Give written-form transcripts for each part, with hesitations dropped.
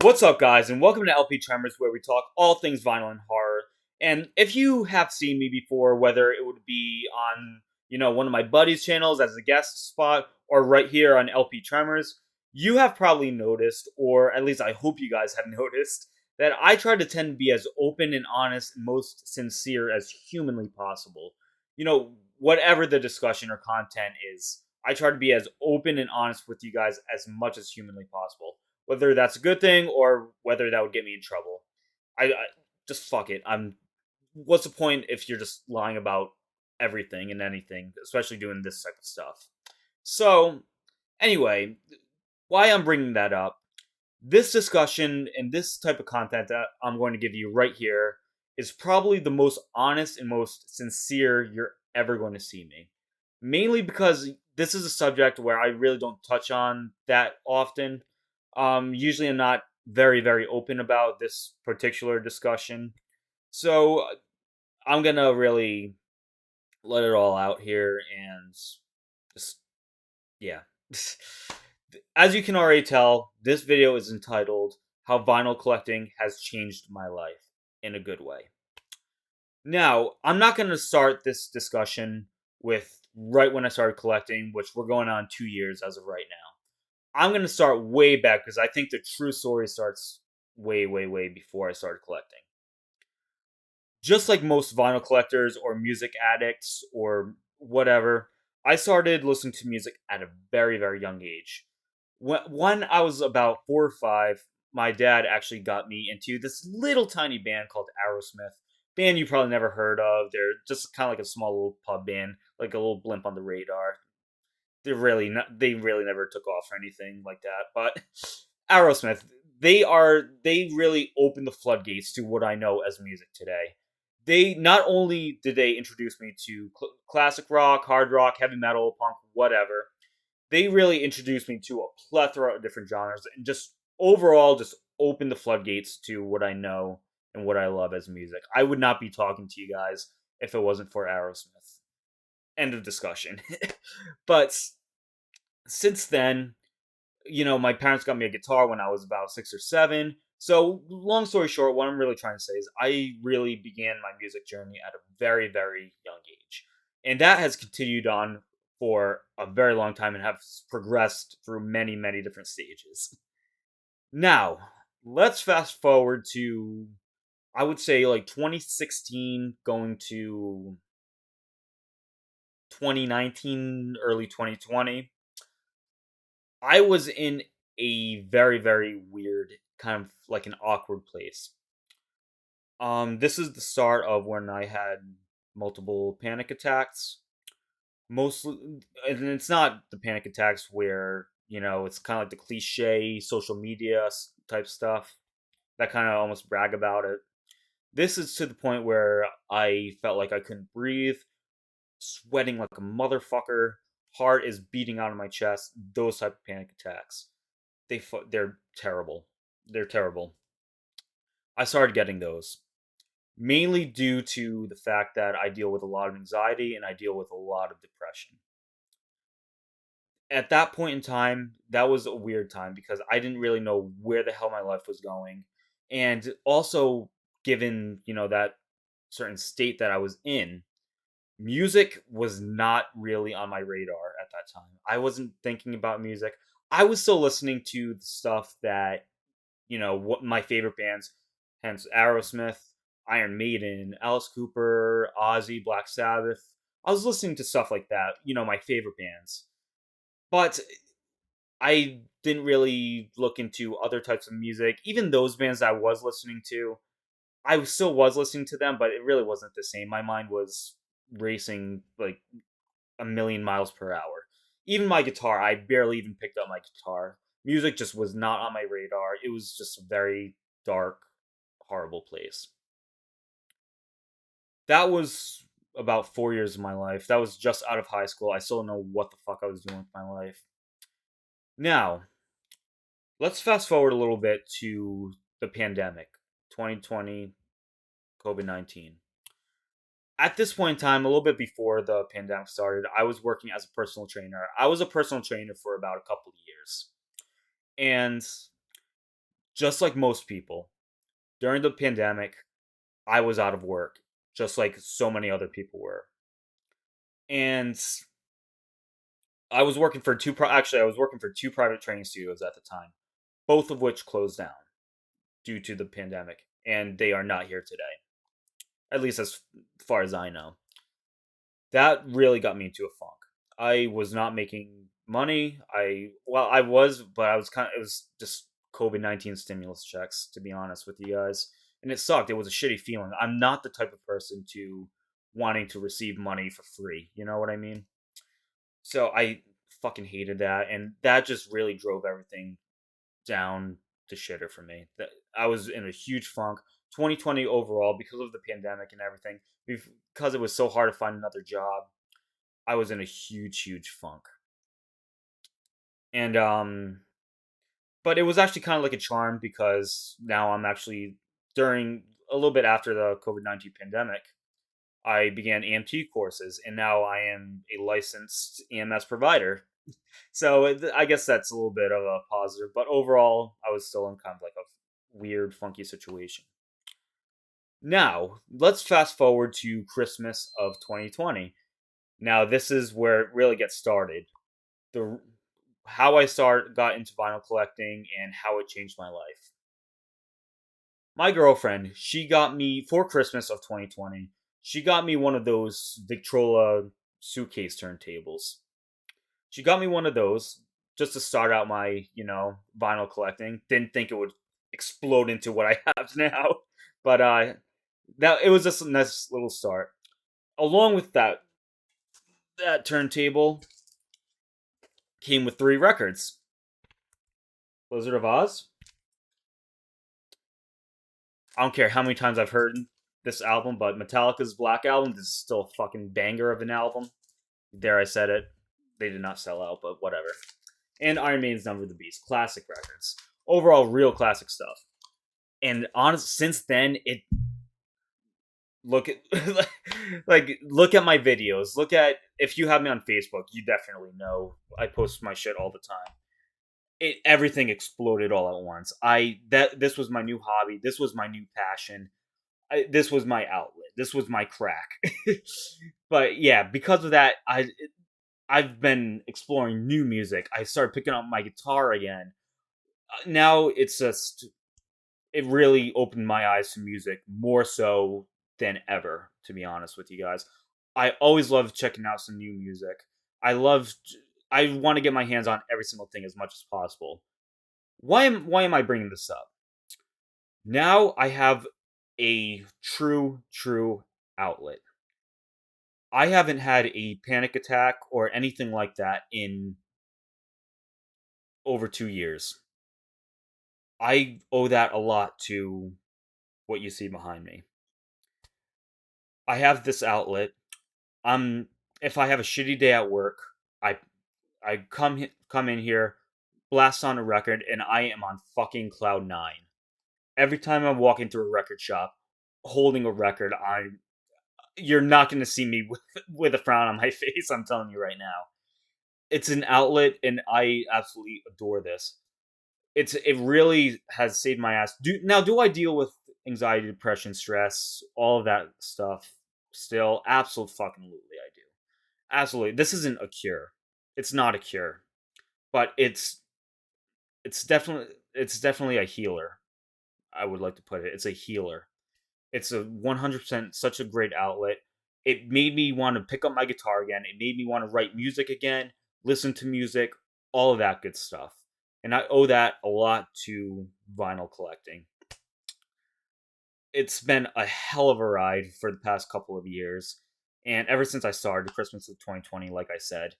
What's up, guys, and welcome to LP Tremors, where we talk all things vinyl and horror. And if you have seen me before, whether it would be on, one of my buddies' channels as a guest spot, or right here on LP Tremors, you have probably noticed, or at least I hope you guys have noticed, that I try to tend to be as open and honest and most sincere as humanly possible. Whatever the discussion or content is, I try to be as open and honest with you guys as much as humanly possible, whether that's a good thing or whether that would get me in trouble. I just fuck it. What's the point if you're just lying about everything and anything, especially doing this type of stuff? So, anyway, why I'm bringing that up, this discussion and this type of content that I'm going to give you right here is probably the most honest and most sincere you're ever going to see me. Mainly because this is a subject where I really don't touch on that often. Usually I'm not very, very open about this particular discussion. So I'm gonna really let it all out here and just, yeah. As you can already tell, this video is entitled How Vinyl Collecting Has Changed My Life in a Good Way. Now, I'm not going to start this discussion with right when I started collecting, which we're going on 2 years as of right now. I'm going to start way back because I think the true story starts way, way, way before I started collecting. Just like most vinyl collectors or music addicts or whatever, I started listening to music at a very, very young age. When I was about 4 or 5, my dad actually got me into this little tiny band called Aerosmith. Band you probably never heard of. They're just kind of like a small little pub band, like a little blimp on the radar. They really never took off or anything like that. But Aerosmith, they really opened the floodgates to what I know as music today. They not only did they introduce me to classic rock, hard rock, heavy metal, punk, whatever, they really introduced me to a plethora of different genres and just overall just opened the floodgates to what I know and what I love as music. I would not be talking to you guys if it wasn't for Aerosmith. End of discussion. But since then, my parents got me a guitar when I was about 6 or 7. So, long story short, what I'm really trying to say is I really began my music journey at a very, very young age. And that has continued on for a very long time and has progressed through many, many different stages. Now, let's fast forward to, I would say, like 2016 going to 2019, early 2020. I was in a very, very weird, kind of like an awkward place. This is the start of when I had multiple panic attacks. Mostly, and it's not the panic attacks where, it's kind of like the cliche social media type stuff that kind of almost brag about it. This is to the point where I felt like I couldn't breathe, sweating like a motherfucker, heart is beating out of my chest, those type of panic attacks. They're terrible. They're terrible. I started getting those mainly due to the fact that I deal with a lot of anxiety and I deal with a lot of depression. At that point in time, that was a weird time because I didn't really know where the hell my life was going. And also, given, that certain state that I was in, music was not really on my radar at that time. I wasn't thinking about music. I was still listening to the stuff that, what my favorite bands, hence Aerosmith, Iron Maiden, Alice Cooper, Ozzy, Black Sabbath. I was listening to stuff like that, my favorite bands. But I didn't really look into other types of music. Even those bands I was listening to, I still was listening to them, but it really wasn't the same. My mind was racing like a million miles per hour. Even my guitar, I barely even picked up my guitar. Music just was not on my radar. It was just a very dark, horrible place. That was about 4 years of my life. That was just out of high school. I still don't know what the fuck I was doing with my life. Now, let's fast forward a little bit to the pandemic, 2020, COVID 19. At this point in time, a little bit before the pandemic started, I was working as a personal trainer. I was a personal trainer for about a couple of years. And just like most people, during the pandemic, I was out of work, just like so many other people were. And I was working for two private training studios at the time, both of which closed down due to the pandemic, and they are not here today. At least as far as I know. That really got me into a funk. I was not making money. I was, but I was kind of it was just COVID-19 stimulus checks, to be honest with you guys. And it sucked. It was a shitty feeling. I'm not the type of person to wanting to receive money for free. You know what I mean? So I fucking hated that, and that just really drove everything down the shitter for me. That I was in a huge funk. 2020 overall, because of the pandemic and everything, because it was so hard to find another job, I was in a huge funk. And but it was actually kind of like a charm because now I'm actually during a little bit after the COVID-19 pandemic, I began EMT courses, and now I am a licensed EMS provider. So I guess that's a little bit of a positive, but overall, I was still in kind of like a weird, funky situation. Now, let's fast forward to Christmas of 2020. Now, this is where it really gets started. The how I got into vinyl collecting and how it changed my life. My girlfriend, she got me for Christmas of 2020. She got me one of those Victrola suitcase turntables. She got me one of those just to start out my, vinyl collecting. Didn't think it would explode into what I have now, but that it was just a nice little start. Along with that turntable came with 3 records: Wizard of Oz. I don't care how many times I've heard this album, but Metallica's Black Album is still a fucking banger of an album. Dare I said it? They did not sell out, but whatever. And Iron Maiden's Number of the Beast, classic records. Overall, real classic stuff. And honest, since then, it look at look at my videos. Look at if you have me on Facebook, you definitely know I post my shit all the time. Everything exploded all at once. This was my new hobby. This was my new passion. This was my outlet. This was my crack. But yeah, because of that, I've been exploring new music. I started picking up my guitar again. Now it's just it really opened my eyes to music more so than ever. To be honest with you guys, I always love checking out some new music. I love. I want to get my hands on every single thing as much as possible. Why am I bringing this up? Now I have a true outlet. I haven't had a panic attack or anything like that in over 2 years. I owe that a lot to what you see behind me. I have this outlet. I'm if I have a shitty day at work, I come in here, blast on a record, and I am on fucking cloud nine. Every time I'm walking through a record shop, holding a record, you're not going to see me with a frown on my face. I'm telling you right now, it's an outlet, and I absolutely adore this. It really has saved my ass. Do I deal with anxiety, depression, stress, all of that stuff still? Absolutely fucking I do. Absolutely. This isn't a cure. It's not a cure, but it's definitely a healer. I would like to put it. It's a healer. It's a 100% such a great outlet. It made me want to pick up my guitar again. It made me want to write music again, listen to music, all of that good stuff. And I owe that a lot to vinyl collecting. It's been a hell of a ride for the past couple of years. And ever since I started Christmas of 2020, like I said,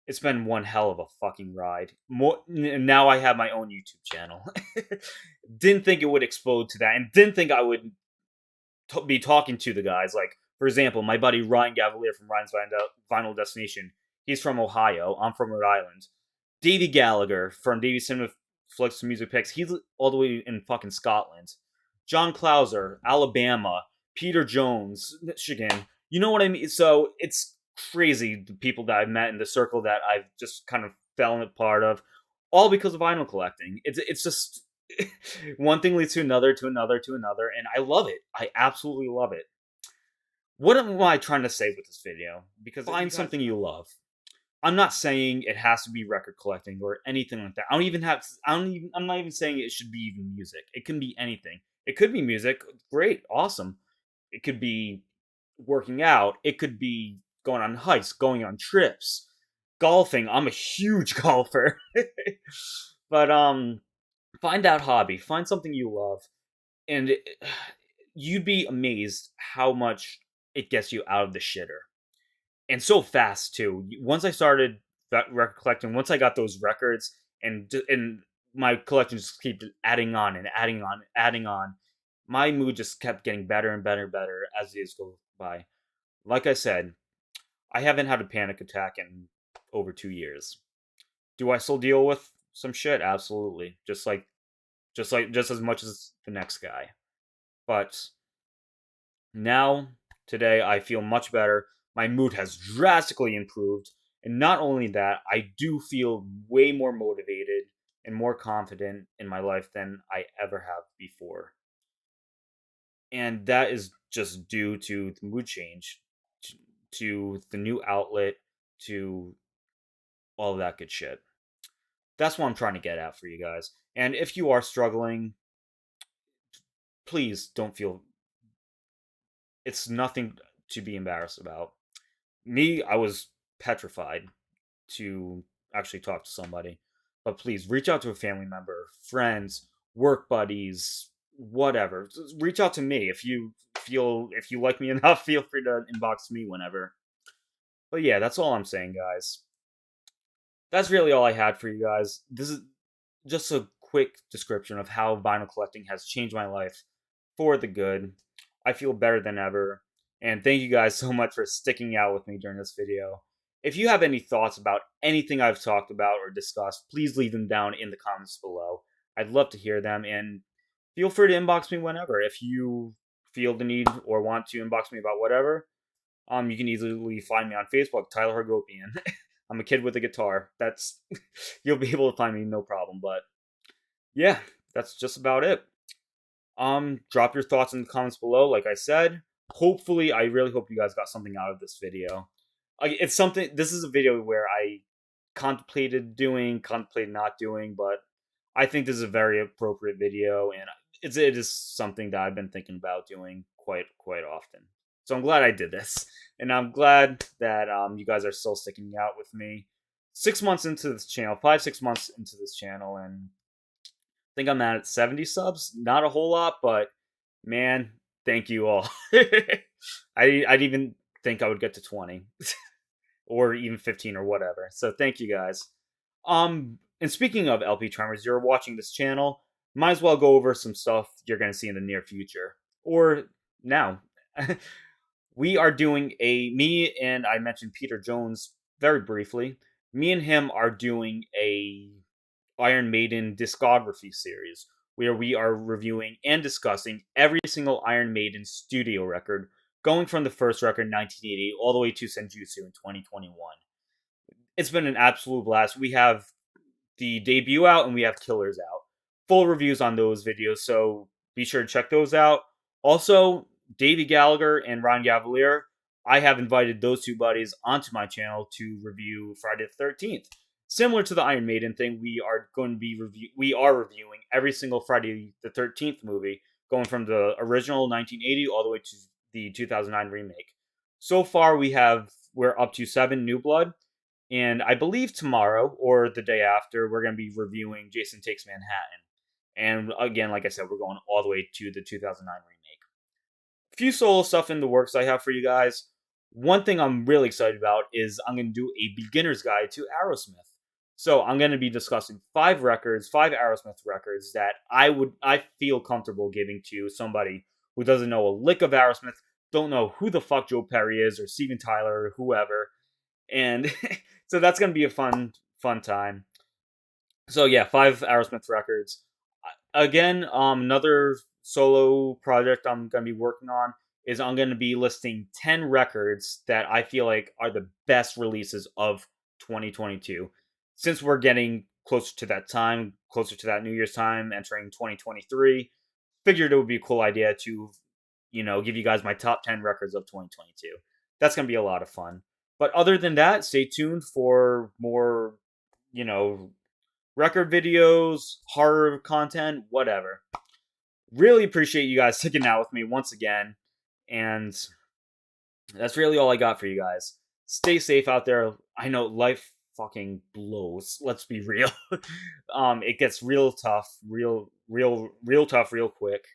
it's been one hell of a fucking ride. Now I have my own YouTube channel. Didn't think it would explode to that, and didn't think I would be talking to the guys. Like, for example, my buddy Ryan Gavalier from Ryan's Vinyl Destination. He's from Ohio. I'm from Rhode Island. Davey Gallagher from Davey Cinema Flicks Music Picks. He's all the way in fucking Scotland. John Clauser, Alabama. Peter Jones, Michigan. You know what I mean? So it's crazy the people that I've met in the circle that I've just kind of fell in a part of, all because of vinyl collecting. It's just One thing leads to another, to another, to another, and I love it. I absolutely love it. What am I trying to say with this video? Because find something you love. I'm not saying it has to be record collecting or anything like that. I don't even have. I don't even. I'm not even saying it should be even music. It can be anything. It could be music. Great, awesome. It could be working out. It could be going on hikes, going on trips, golfing. I'm a huge golfer. But find that hobby. Find something you love, and you'd be amazed how much it gets you out of the shitter, and so fast too. Once I started that record collecting, once I got those records, and my collection just kept adding on and adding on, adding on. My mood just kept getting better and better and better as the days go by. Like I said, I haven't had a panic attack in over 2 years. Do I still deal with some shit? Absolutely. Just as much as the next guy. But now, today, I feel much better. My mood has drastically improved. And not only that, I do feel way more motivated and more confident in my life than I ever have before. And that is just due to the mood change, to the new outlet, to all of that good shit. That's what I'm trying to get at for you guys. And if you are struggling, please don't feel it's nothing to be embarrassed about. Me, I was petrified to actually talk to somebody. But please reach out to a family member, friends, work buddies, whatever. Just reach out to me if you like me enough, feel free to inbox me whenever. But yeah, that's all I'm saying, guys. That's really all I had for you guys. This is just a quick description of how vinyl collecting has changed my life for the good. I feel better than ever. And thank you guys so much for sticking out with me during this video. If you have any thoughts about anything I've talked about or discussed, please leave them down in the comments below. I'd love to hear them, and feel free to inbox me whenever. If you feel the need or want to inbox me about whatever, you can easily find me on Facebook, Tyler Hagopian. I'm a kid with a guitar. That's you'll be able to find me no problem. But yeah, that's just about it. Drop your thoughts in the comments below. Like I said, hopefully, I really hope you guys got something out of this video. It's something. This is a video where I contemplated not doing, but I think this is a very appropriate video, and it is something that I've been thinking about doing quite often. So I'm glad I did this, and I'm glad that you guys are still sticking out with me. 6 months into this channel, 5 6 months into this channel, and I think I'm at 70 subs. Not a whole lot, but man, thank you all. I'd even think I would get to 20 or even 15 or whatever. So thank you guys. And speaking of LP Tremors, you're watching this channel, might as well go over some stuff you're going to see in the near future or now. We are doing me and I mentioned Peter Jones very briefly. Me and him are doing a Iron Maiden discography series where we are reviewing and discussing every single Iron Maiden studio record, going from the first record in 1980 all the way to Senjutsu in 2021. It's been an absolute blast. We have the debut out and we have Killers out. Full reviews on those videos, so be sure to check those out. Also, Davey Gallagher and Ryan Gavalier, I have invited those two buddies onto my channel to review Friday the 13th. Similar to the Iron Maiden thing, we are reviewing every single Friday the 13th movie, going from the original 1980 all the way to the 2009 remake. So far, we're up to 7 New Blood, and I believe tomorrow or the day after, we're going to be reviewing Jason Takes Manhattan. And again, like I said, we're going all the way to the 2009 remake. A few solo stuff in the works I have for you guys. One thing I'm really excited about is I'm going to do a beginner's guide to Aerosmith. So I'm going to be discussing 5 Aerosmith records that I feel comfortable giving to somebody who doesn't know a lick of Aerosmith, don't know who the fuck Joe Perry is or Steven Tyler or whoever. And so that's going to be a fun time. So yeah, 5 Aerosmith records. Again, another solo project I'm going to be working on is I'm going to be listing 10 records that I feel like are the best releases of 2022. Since we're getting closer to that time, closer to that New Year's time, entering 2023. Figured it would be a cool idea to, give you guys my top 10 records of 2022. That's going to be a lot of fun. But other than that, stay tuned for more, you know, record videos, horror content, whatever. Really appreciate you guys sticking out with me once again. And that's really all I got for you guys. Stay safe out there. I know life fucking blows. Let's be real. It gets real tough, real tough, real quick.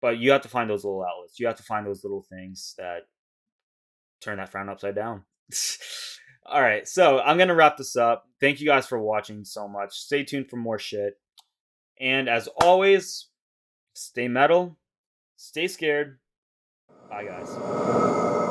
But you have to find those little outlets. You have to find those little things that turn that frown upside down. All right, so I'm gonna wrap this up. Thank you guys for watching so much. Stay tuned for more shit. And as always, stay metal, stay scared. Bye, guys.